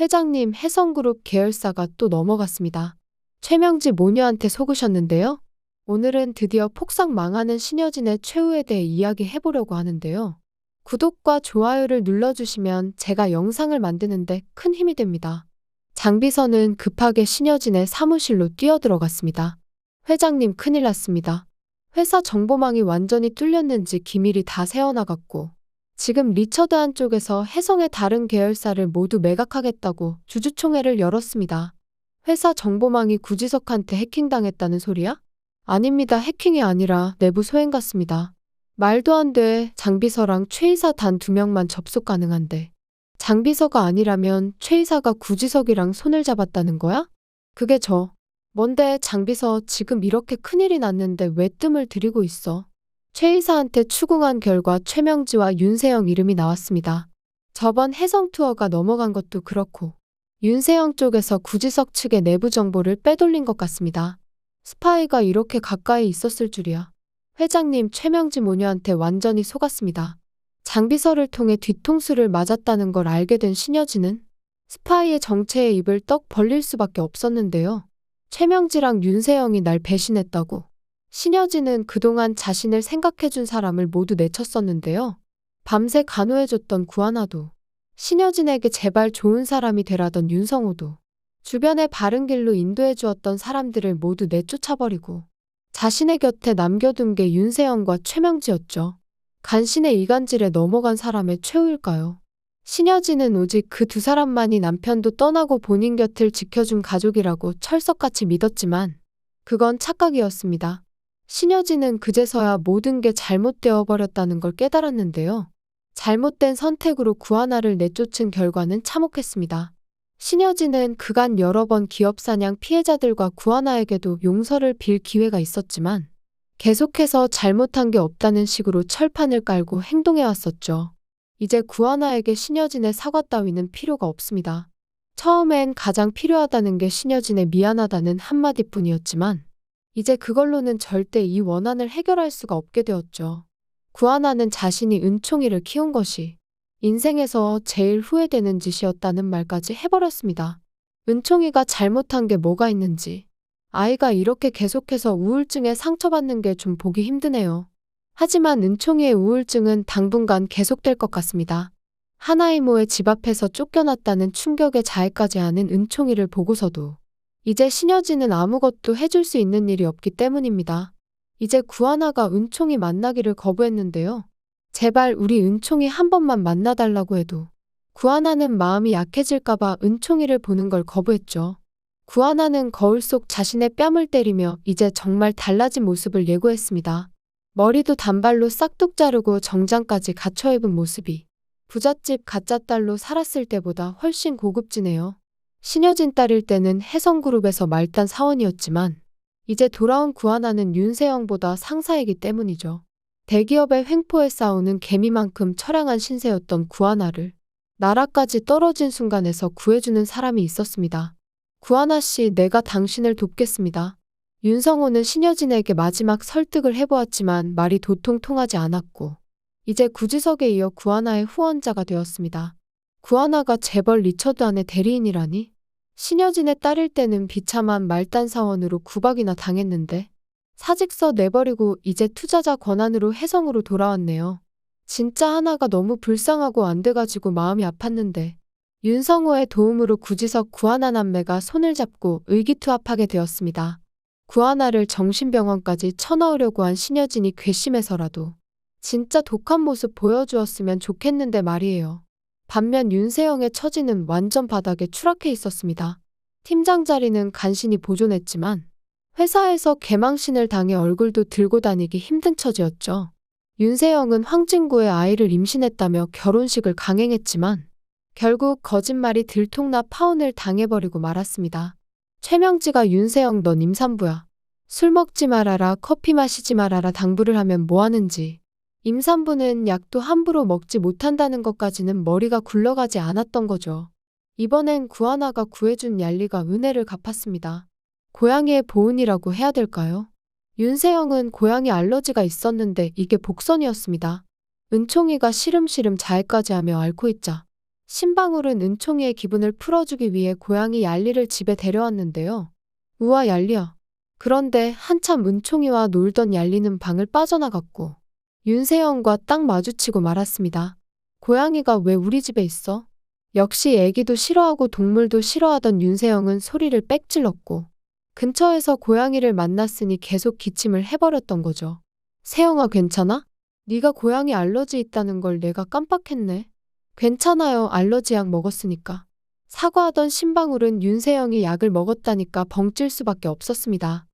회장님, 해성그룹 계열사가 또 넘어갔습니다. 최명지 모녀한테 속으셨는데요. 오늘은 드디어 폭삭 망하는 신여진의 최후에 대해 이야기해보려고 하는데요. 구독과 좋아요를 눌러주시면 제가 영상을 만드는데 큰 힘이 됩니다. 장비서는 급하게 신여진의 사무실로 뛰어들어갔습니다. 회장님, 큰일 났습니다. 회사 정보망이 완전히 뚫렸는지 기밀이 다 새어나갔고, 지금 리처드 한쪽에서 해성의 다른 계열사를 모두 매각하겠다고 주주총회를 열었습니다. 회사 정보망이 구지석한테 해킹당했다는 소리야? 아닙니다. 해킹이 아니라 내부 소행 같습니다. 말도 안 돼. 장비서랑 최 이사 단 2명만 접속 가능한데. 장비서가 아니라면 최 이사가 구지석이랑 손을 잡았다는 거야? 그게 뭔데 장비서, 지금 이렇게 큰일이 났는데 왜 뜸을 들이고 있어? 최 이사한테 추궁한 결과 최명지와 윤세영 이름이 나왔습니다. 저번 해성 투어가 넘어간 것도 그렇고 윤세영 쪽에서 구지석 측의 내부 정보를 빼돌린 것 같습니다. 스파이가 이렇게 가까이 있었을 줄이야. 회장님, 최명지 모녀한테 완전히 속았습니다. 장비서를 통해 뒤통수를 맞았다는 걸 알게 된 신여진은 스파이의 정체에 입을 떡 벌릴 수밖에 없었는데요. 최명지랑 윤세영이 날 배신했다고. 신여진은 그동안 자신을 생각해준 사람을 모두 내쳤었는데요. 밤새 간호해줬던 구하나도, 신여진에게 제발 좋은 사람이 되라던 윤성호도, 주변에 바른 길로 인도해주었던 사람들을 모두 내쫓아버리고 자신의 곁에 남겨둔 게 윤세영과 최명지였죠. 간신의 이간질에 넘어간 사람의 최후일까요? 신여진은 오직 그 2사람만이 남편도 떠나고 본인 곁을 지켜준 가족이라고 철석같이 믿었지만 그건 착각이었습니다. 신여진은 그제서야 모든 게 잘못되어 버렸다는 걸 깨달았는데요. 잘못된 선택으로 구하나를 내쫓은 결과는 참혹했습니다. 신여진은 그간 여러 번 기업사냥 피해자들과 구하나에게도 용서를 빌 기회가 있었지만 계속해서 잘못한 게 없다는 식으로 철판을 깔고 행동해왔었죠. 이제 구하나에게 신여진의 사과 따위는 필요가 없습니다. 처음엔 가장 필요하다는 게 신여진의 미안하다는 한마디뿐이었지만 이제 그걸로는 절대 이 원한을 해결할 수가 없게 되었죠. 구하나는 자신이 은총이를 키운 것이 인생에서 제일 후회되는 짓이었다는 말까지 해버렸습니다. 은총이가 잘못한 게 뭐가 있는지, 아이가 이렇게 계속해서 우울증에 상처받는 게 좀 보기 힘드네요. 하지만 은총이의 우울증은 당분간 계속될 것 같습니다. 하나의 모의 집 앞에서 쫓겨났다는 충격에 자해까지 하는 은총이를 보고서도 이제 신여진은 아무것도 해줄 수 있는 일이 없기 때문입니다. 이제 구하나가 은총이 만나기를 거부했는데요. 제발 우리 은총이 한 번만 만나달라고 해도 구하나는 마음이 약해질까봐 은총이를 보는 걸 거부했죠. 구하나는 거울 속 자신의 뺨을 때리며 이제 정말 달라진 모습을 예고했습니다. 머리도 단발로 싹둑 자르고 정장까지 갖춰 입은 모습이 부잣집 가짜 딸로 살았을 때보다 훨씬 고급지네요. 신여진 딸일 때는 해성그룹에서 말단 사원이었지만 이제 돌아온 구하나는 윤세영보다 상사이기 때문이죠. 대기업의 횡포에 싸우는 개미만큼 처량한 신세였던 구하나를 나라까지 떨어진 순간에서 구해주는 사람이 있었습니다. 구하나 씨, 내가 당신을 돕겠습니다. 윤성호는 신여진에게 마지막 설득을 해보았지만 말이 도통 통하지 않았고 이제 구지석에 이어 구하나의 후원자가 되었습니다. 구하나가 재벌 리처드 안의 대리인이라니? 신여진의 딸일 때는 비참한 말단 사원으로 구박이나 당했는데 사직서 내버리고 이제 투자자 권한으로 해성으로 돌아왔네요. 진짜 하나가 너무 불쌍하고 안 돼가지고 마음이 아팠는데 윤성호의 도움으로 구지석 구하나 남매가 손을 잡고 의기투합하게 되었습니다. 구하나를 정신병원까지 쳐넣으려고 한 신여진이 괘씸해서라도 진짜 독한 모습 보여주었으면 좋겠는데 말이에요. 반면 윤세영의 처지는 완전 바닥에 추락해 있었습니다. 팀장 자리는 간신히 보존했지만 회사에서 개망신을 당해 얼굴도 들고 다니기 힘든 처지였죠. 윤세영은 황진구의 아이를 임신했다며 결혼식을 강행했지만 결국 거짓말이 들통나 파혼을 당해버리고 말았습니다. 최명지가 윤세영, 넌 임산부야. 술 먹지 말아라, 커피 마시지 말아라 당부를 하면 뭐하는지. 임산부는 약도 함부로 먹지 못한다는 것까지는 머리가 굴러가지 않았던 거죠. 이번엔 구하나가 구해준 얄리가 은혜를 갚았습니다. 고양이의 보은이라고 해야 될까요? 윤세영은 고양이 알러지가 있었는데 이게 복선이었습니다. 은총이가 시름시름 자해까지 하며 앓고 있자 신방울은 은총이의 기분을 풀어주기 위해 고양이 얄리를 집에 데려왔는데요. 우와 얄리야. 그런데 한참 은총이와 놀던 얄리는 방을 빠져나갔고 윤세영과 딱 마주치고 말았습니다. 고양이가 왜 우리 집에 있어? 역시 애기도 싫어하고 동물도 싫어하던 윤세영은 소리를 빽 질렀고 근처에서 고양이를 만났으니 계속 기침을 해버렸던 거죠. 세영아 괜찮아? 네가 고양이 알러지 있다는 걸 내가 깜빡했네. 괜찮아요. 알러지 약 먹었으니까. 사과하던 신방울은 윤세영이 약을 먹었다니까 벙찔 수밖에 없었습니다.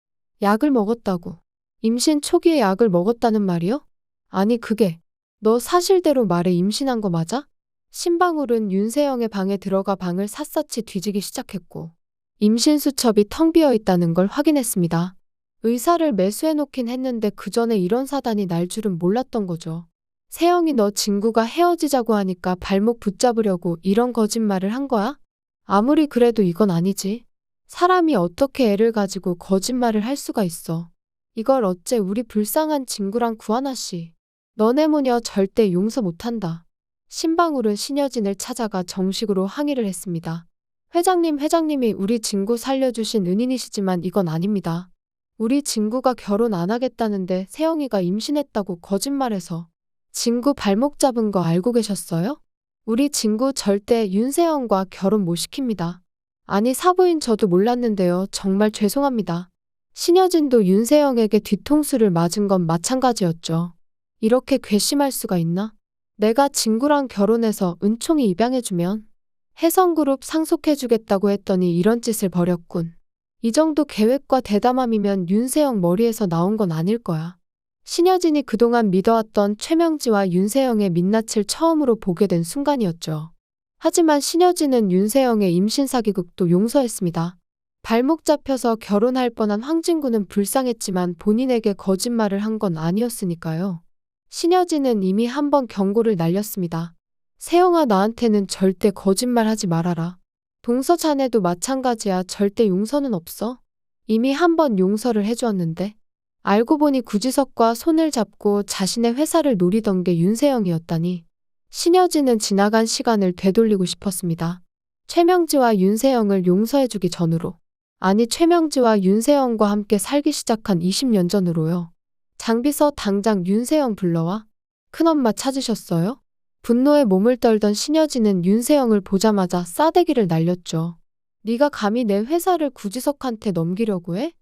약을 먹었다고? 임신 초기에 약을 먹었다는 말이요? 아니 그게 너 사실대로 말해. 임신한 거 맞아? 신방울은 윤세영의 방에 들어가 방을 샅샅이 뒤지기 시작했고 임신 수첩이 텅 비어 있다는 걸 확인했습니다. 의사를 매수해놓긴 했는데 그 전에 이런 사단이 날 줄은 몰랐던 거죠. 세영이 너 친구가 헤어지자고 하니까 발목 붙잡으려고 이런 거짓말을 한 거야? 아무리 그래도 이건 아니지. 사람이 어떻게 애를 가지고 거짓말을 할 수가 있어. 이걸 어째 우리 불쌍한 친구랑 구하나 씨. 너네 모녀 절대 용서 못한다. 신방울은 신여진을 찾아가 정식으로 항의를 했습니다. 회장님이 우리 친구 살려주신 은인이시지만 이건 아닙니다. 우리 친구가 결혼 안 하겠다는데 세영이가 임신했다고 거짓말해서 친구 발목 잡은 거 알고 계셨어요? 우리 친구 절대 윤세영과 결혼 못 시킵니다. 아니 사부인 저도 몰랐는데요. 정말 죄송합니다. 신여진도 윤세영에게 뒤통수를 맞은 건 마찬가지였죠. 이렇게 괘씸할 수가 있나? 내가 친구랑 결혼해서 은총이 입양해주면 혜성그룹 상속해주겠다고 했더니 이런 짓을 벌였군. 이 정도 계획과 대담함이면 윤세영 머리에서 나온 건 아닐 거야. 신여진이 그동안 믿어왔던 최명지와 윤세영의 민낯을 처음으로 보게 된 순간이었죠. 하지만 신여진은 윤세영의 임신 사기극도 용서했습니다. 발목 잡혀서 결혼할 뻔한 황진구는 불쌍했지만 본인에게 거짓말을 한 건 아니었으니까요. 신여진은 이미 한 번 경고를 날렸습니다. 세영아 나한테는 절대 거짓말하지 말아라. 동서 자네도 마찬가지야. 절대 용서는 없어. 이미 한 번 용서를 해주었는데. 알고 보니 구지석과 손을 잡고 자신의 회사를 노리던 게 윤세영이었다니. 신여진은 지나간 시간을 되돌리고 싶었습니다. 최명지와 윤세영을 용서해주기 전으로. 아니 최명지와 윤세영과 함께 살기 시작한 20년 전으로요. 장비서 당장 윤세영 불러와. 큰엄마 찾으셨어요? 분노에 몸을 떨던 신여진은 윤세영을 보자마자 싸대기를 날렸죠. 네가 감히 내 회사를 구지석한테 넘기려고 해?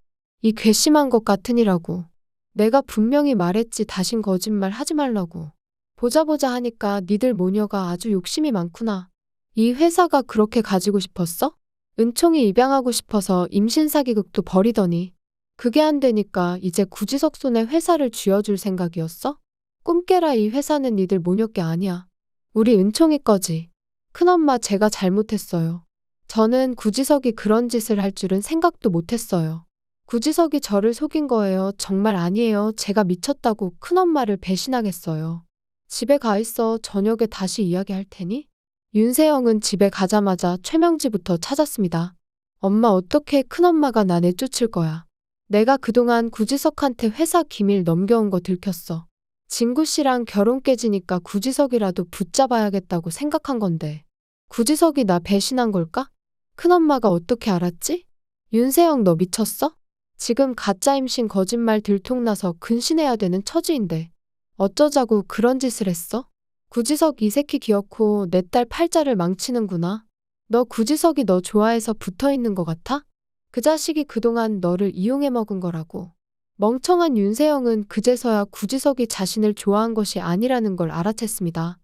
이 괘씸한 것 같으니라고. 내가 분명히 말했지 다신 거짓말 하지 말라고. 보자 하니까 니들 모녀가 아주 욕심이 많구나. 이 회사가 그렇게 가지고 싶었어? 은총이 입양하고 싶어서 임신사기극도 벌이더니 그게 안 되니까 이제 구지석 손에 회사를 쥐어줄 생각이었어? 꿈 깨라. 이 회사는 니들 모녀 게 아니야. 우리 은총이 거지. 큰엄마 제가 잘못했어요. 저는 구지석이 그런 짓을 할 줄은 생각도 못했어요. 구지석이 저를 속인 거예요. 정말 아니에요. 제가 미쳤다고 큰엄마를 배신하겠어요. 집에 가 있어. 저녁에 다시 이야기할 테니? 윤세영은 집에 가자마자 최명지부터 찾았습니다. 엄마 어떻게 큰엄마가 나 내쫓을 거야. 내가 그동안 구지석한테 회사 기밀 넘겨온 거 들켰어. 진구 씨랑 결혼 깨지니까 구지석이라도 붙잡아야겠다고 생각한 건데. 구지석이 나 배신한 걸까? 큰엄마가 어떻게 알았지? 윤세영 너 미쳤어? 지금 가짜 임신 거짓말 들통나서 근신해야 되는 처지인데. 어쩌자고 그런 짓을 했어? 구지석 이 새끼 기어코 내 딸 팔자를 망치는구나. 너 구지석이 너 좋아해서 붙어있는 것 같아? 그 자식이 그동안 너를 이용해 먹은 거라고. 멍청한 윤세영은 그제서야 구지석이 자신을 좋아한 것이 아니라는 걸 알아챘습니다.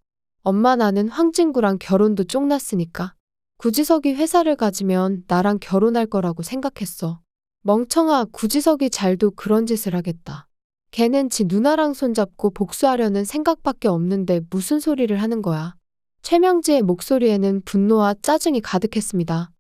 엄마 나는 황진구랑 결혼도 쫑났으니까. 구지석이 회사를 가지면 나랑 결혼할 거라고 생각했어. 멍청아 구지석이 잘도 그런 짓을 하겠다. 걔는 지 누나랑 손잡고 복수하려는 생각밖에 없는데 무슨 소리를 하는 거야. 최명지의 목소리에는 분노와 짜증이 가득했습니다.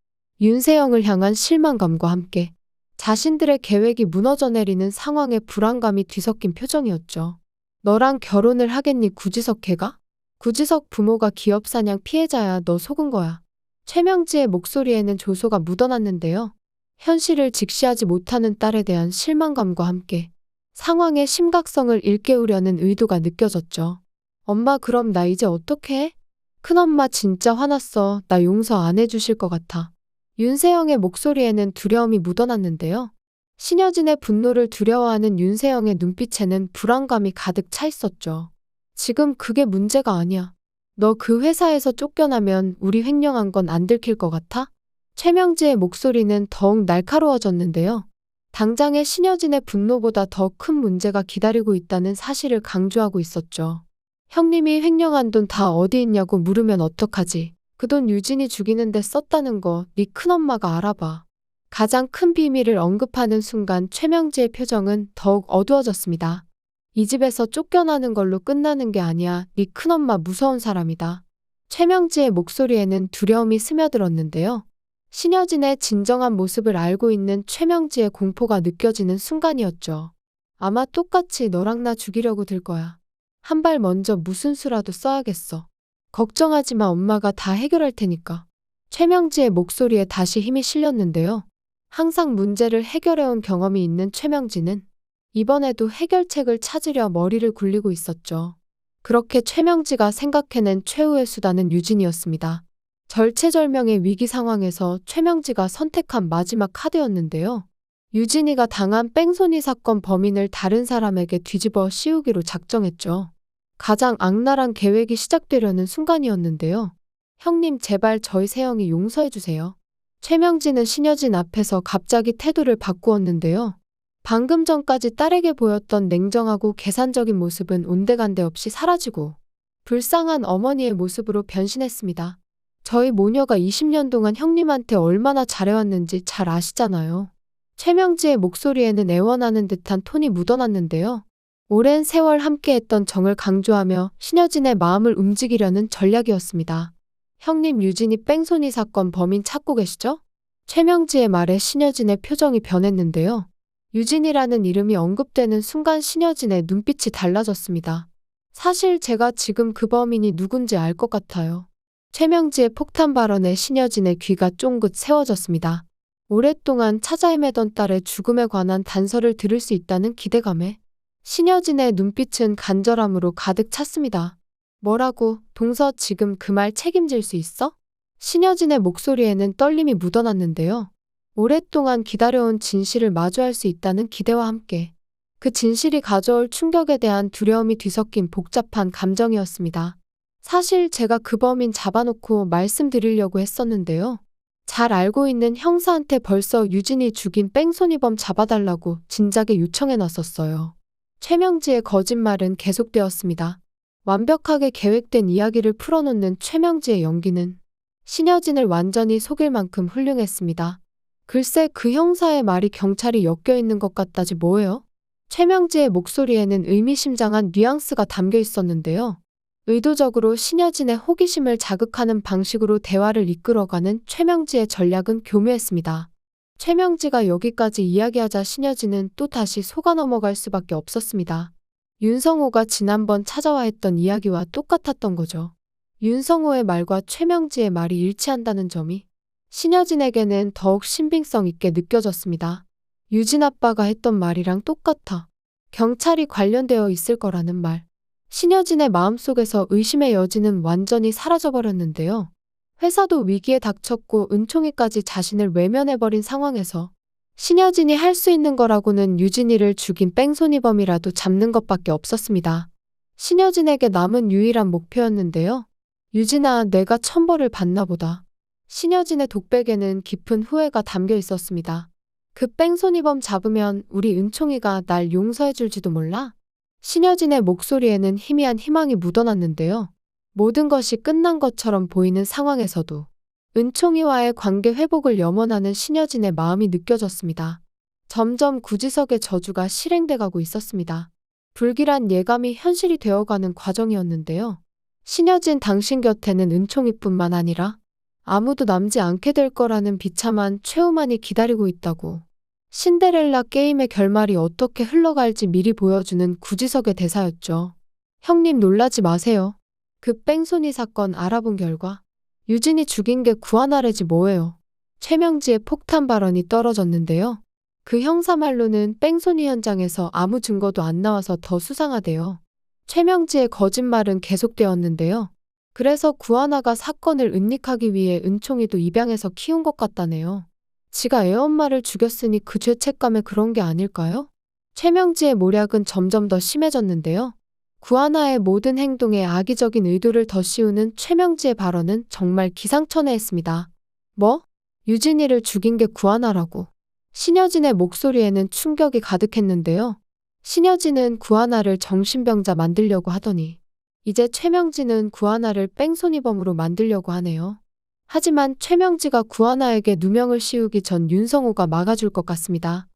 윤세영을 향한 실망감과 함께 자신들의 계획이 무너져 내리는 상황에 불안감이 뒤섞인 표정이었죠. 너랑 결혼을 하겠니 구지석 걔가? 구지석 부모가 기업사냥 피해자야. 너 속은 거야. 최명지의 목소리에는 조소가 묻어났는데요. 현실을 직시하지 못하는 딸에 대한 실망감과 함께 상황의 심각성을 일깨우려는 의도가 느껴졌죠. 엄마 그럼 나 이제 어떻게 해? 큰엄마 진짜 화났어. 나 용서 안 해주실 것 같아. 윤세영의 목소리에는 두려움이 묻어났는데요. 신여진의 분노를 두려워하는 윤세영의 눈빛에는 불안감이 가득 차 있었죠. 지금 그게 문제가 아니야. 너 그 회사에서 쫓겨나면 우리 횡령한 건 안 들킬 것 같아? 최명지의 목소리는 더욱 날카로워졌는데요. 당장의 신여진의 분노보다 더 큰 문제가 기다리고 있다는 사실을 강조하고 있었죠. 형님이 횡령한 돈 다 어디 있냐고 물으면 어떡하지? 그 돈 유진이 죽이는데 썼다는 거 네 큰엄마가 알아봐. 가장 큰 비밀을 언급하는 순간 최명지의 표정은 더욱 어두워졌습니다. 이 집에서 쫓겨나는 걸로 끝나는 게 아니야. 네 큰엄마 무서운 사람이다. 최명지의 목소리에는 두려움이 스며들었는데요. 신여진의 진정한 모습을 알고 있는 최명지의 공포가 느껴지는 순간이었죠. 아마 똑같이 너랑 나 죽이려고 들 거야. 한 발 먼저 무슨 수라도 써야겠어. 걱정하지 마, 엄마가 다 해결할 테니까. 최명지의 목소리에 다시 힘이 실렸는데요. 항상 문제를 해결해온 경험이 있는 최명지는 이번에도 해결책을 찾으려 머리를 굴리고 있었죠. 그렇게 최명지가 생각해낸 최후의 수단은 유진이었습니다. 절체절명의 위기 상황에서 최명지가 선택한 마지막 카드였는데요. 유진이가 당한 뺑소니 사건 범인을 다른 사람에게 뒤집어 씌우기로 작정했죠. 가장 악랄한 계획이 시작되려는 순간이었는데요. 형님, 제발 저희 세영이 용서해주세요. 최명지는 신여진 앞에서 갑자기 태도를 바꾸었는데요. 방금 전까지 딸에게 보였던 냉정하고 계산적인 모습은 온데간데 없이 사라지고 불쌍한 어머니의 모습으로 변신했습니다. 저희 모녀가 20년 동안 형님한테 얼마나 잘해왔는지 잘 아시잖아요. 최명지의 목소리에는 애원하는 듯한 톤이 묻어났는데요. 오랜 세월 함께했던 정을 강조하며 신여진의 마음을 움직이려는 전략이었습니다. 형님, 유진이 뺑소니 사건 범인 찾고 계시죠? 최명지의 말에 신여진의 표정이 변했는데요. 유진이라는 이름이 언급되는 순간 신여진의 눈빛이 달라졌습니다. 사실 제가 지금 그 범인이 누군지 알 것 같아요. 최명지의 폭탄 발언에 신여진의 귀가 쫑긋 세워졌습니다. 오랫동안 찾아 헤매던 딸의 죽음에 관한 단서를 들을 수 있다는 기대감에 신여진의 눈빛은 간절함으로 가득 찼습니다. 뭐라고? 동서, 지금 그 말 책임질 수 있어? 신여진의 목소리에는 떨림이 묻어났는데요. 오랫동안 기다려온 진실을 마주할 수 있다는 기대와 함께 그 진실이 가져올 충격에 대한 두려움이 뒤섞인 복잡한 감정이었습니다. 사실 제가 그 범인 잡아놓고 말씀드리려고 했었는데요. 잘 알고 있는 형사한테 벌써 유진이 죽인 뺑소니범 잡아달라고 진작에 요청해놨었어요. 최명지의 거짓말은 계속되었습니다. 완벽하게 계획된 이야기를 풀어놓는 최명지의 연기는 신여진을 완전히 속일 만큼 훌륭했습니다. 글쎄, 그 형사의 말이 경찰이 엮여있는 것 같다지 뭐예요? 최명지의 목소리에는 의미심장한 뉘앙스가 담겨 있었는데요. 의도적으로 신여진의 호기심을 자극하는 방식으로 대화를 이끌어가는 최명지의 전략은 교묘했습니다. 최명지가 여기까지 이야기하자 신여진은 또 다시 속아 넘어갈 수밖에 없었습니다. 윤성호가 지난번 찾아와 했던 이야기와 똑같았던 거죠. 윤성호의 말과 최명지의 말이 일치한다는 점이 신여진에게는 더욱 신빙성 있게 느껴졌습니다. 유진 아빠가 했던 말이랑 똑같아. 경찰이 관련되어 있을 거라는 말. 신여진의 마음속에서 의심의 여지는 완전히 사라져버렸는데요. 회사도 위기에 닥쳤고 은총이까지 자신을 외면해버린 상황에서 신여진이 할 수 있는 거라고는 유진이를 죽인 뺑소니범이라도 잡는 것밖에 없었습니다. 신여진에게 남은 유일한 목표였는데요. 유진아, 내가 천벌을 받나 보다. 신여진의 독백에는 깊은 후회가 담겨 있었습니다. 그 뺑소니범 잡으면 우리 은총이가 날 용서해줄지도 몰라? 신여진의 목소리에는 희미한 희망이 묻어났는데요. 모든 것이 끝난 것처럼 보이는 상황에서도 은총이와의 관계 회복을 염원하는 신여진의 마음이 느껴졌습니다. 점점 구지석의 저주가 실행돼 가고 있었습니다. 불길한 예감이 현실이 되어가는 과정이었는데요. 신여진, 당신 곁에는 은총이뿐만 아니라 아무도 남지 않게 될 거라는 비참한 최후만이 기다리고 있다고. 신데렐라 게임의 결말이 어떻게 흘러갈지 미리 보여주는 구지석의 대사였죠. 형님, 놀라지 마세요. 그 뺑소니 사건 알아본 결과 유진이 죽인 게 구하나래지 뭐예요. 최명지의 폭탄 발언이 떨어졌는데요. 그 형사 말로는 뺑소니 현장에서 아무 증거도 안 나와서 더 수상하대요. 최명지의 거짓말은 계속되었는데요. 그래서 구하나가 사건을 은닉하기 위해 은총이도 입양해서 키운 것 같다네요. 지가 애엄마를 죽였으니 그 죄책감에 그런 게 아닐까요? 최명지의 모략은 점점 더 심해졌는데요. 구하나의 모든 행동에 악의적인 의도를 더 씌우는 최명지의 발언은 정말 기상천외했습니다. 뭐? 유진이를 죽인 게 구하나라고. 신여진의 목소리에는 충격이 가득했는데요. 신여진은 구하나를 정신병자 만들려고 하더니 이제 최명지는 구하나를 뺑소니범으로 만들려고 하네요. 하지만 최명지가 구하나에게 누명을 씌우기 전 윤성호가 막아줄 것 같습니다.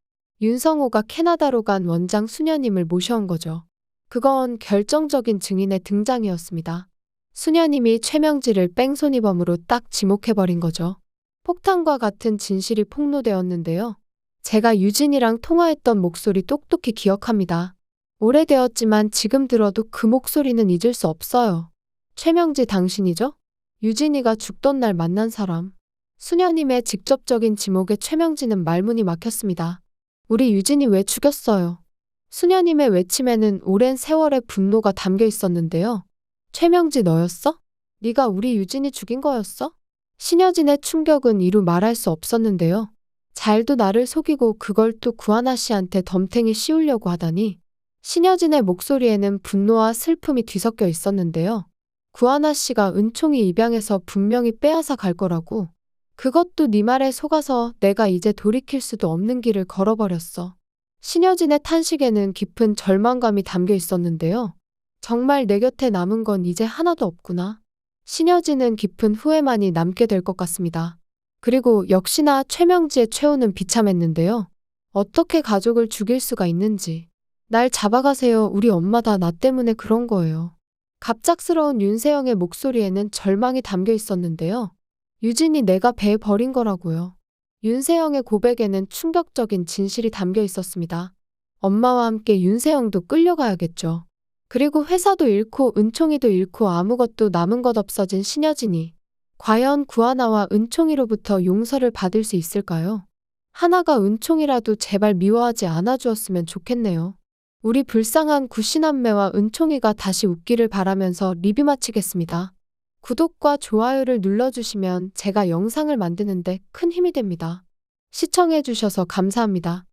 윤성호가 캐나다로 간 원장 수녀님을 모셔온 거죠. 그건 결정적인 증인의 등장이었습니다. 수녀님이 최명지를 뺑소니범으로 딱 지목해버린 거죠. 폭탄과 같은 진실이 폭로되었는데요. 제가 유진이랑 통화했던 목소리 똑똑히 기억합니다. 오래되었지만 지금 들어도 그 목소리는 잊을 수 없어요. 최명지 당신이죠? 유진이가 죽던 날 만난 사람. 수녀님의 직접적인 지목에 최명지는 말문이 막혔습니다. 우리 유진이 왜 죽였어요? 수녀님의 외침에는 오랜 세월의 분노가 담겨 있었는데요. 최명지 너였어? 네가 우리 유진이 죽인 거였어? 신여진의 충격은 이루 말할 수 없었는데요. 잘도 나를 속이고 그걸 또 구하나 씨한테 덤탱이 씌우려고 하다니. 신여진의 목소리에는 분노와 슬픔이 뒤섞여 있었는데요. 구하나 씨가 은총이 입양해서 분명히 빼앗아 갈 거라고. 그것도 네 말에 속아서 내가 이제 돌이킬 수도 없는 길을 걸어버렸어. 신여진의 탄식에는 깊은 절망감이 담겨 있었는데요. 정말 내 곁에 남은 건 이제 하나도 없구나. 신여진은 깊은 후회만이 남게 될 것 같습니다. 그리고 역시나 최명지의 최후는 비참했는데요. 어떻게 가족을 죽일 수가 있는지. 날 잡아가세요. 우리 엄마 다 나 때문에 그런 거예요. 갑작스러운 윤세영의 목소리에는 절망이 담겨 있었는데요. 유진이 내가 배 버린 거라고요. 윤세영의 고백에는 충격적인 진실이 담겨 있었습니다. 엄마와 함께 윤세영도 끌려가야겠죠. 그리고 회사도 잃고 은총이도 잃고 아무것도 남은 것 없어진 신여진이 과연 구하나와 은총이로부터 용서를 받을 수 있을까요? 하나가 은총이라도 제발 미워하지 않아 주었으면 좋겠네요. 우리 불쌍한 구신남매와 은총이가 다시 웃기를 바라면서 리뷰 마치겠습니다. 구독과 좋아요를 눌러주시면 제가 영상을 만드는데 큰 힘이 됩니다. 시청해주셔서 감사합니다.